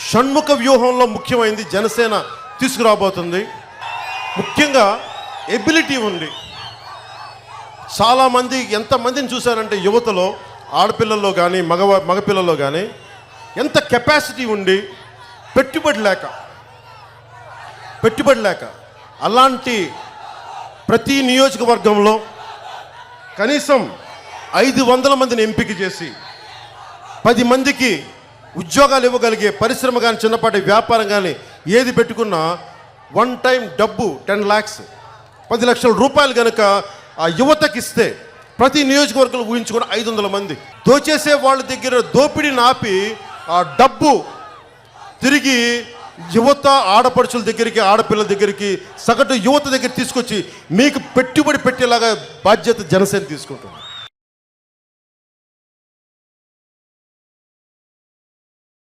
షణ్ముఖ వ్యూహంలో ముఖ్యమైనది జనసేన తీసుకురాబోతుంది. ముఖ్యంగా ఎబిలిటీ ఉంది. చాలామంది ఎంతమందిని చూశారంటే యువతలో, ఆడపిల్లల్లో కానీ మగపిల్లల్లో కానీ ఎంత కెపాసిటీ ఉండి పెట్టుబడి లేక అలాంటి ప్రతి నియోజకవర్గంలో కనీసం 500 మందిని ఎంపిక చేసి 10 మందికి ఉద్యోగాలు ఇవ్వగలిగే పరిశ్రమ కానీ చిన్నపాటి వ్యాపారం కానీ ఏది పెట్టుకున్నా వన్ టైం డబ్బు 10 lakhs 10 లక్షల రూపాయలు కనుక ఆ యువతకి ఇస్తే ప్రతి నియోజకవర్గంలో ఊహించుకుని 500 మంది దోచేసే వాళ్ళ దగ్గర దోపిడీని ఆపి ఆ డబ్బు తిరిగి యువత ఆడపడుచుల దగ్గరికి, ఆడపిల్లల దగ్గరికి, సగటు యువత దగ్గర తీసుకొచ్చి మీకు పెట్టుబడి పెట్టేలాగా బాధ్యత జనసేన తీసుకుంటుంది.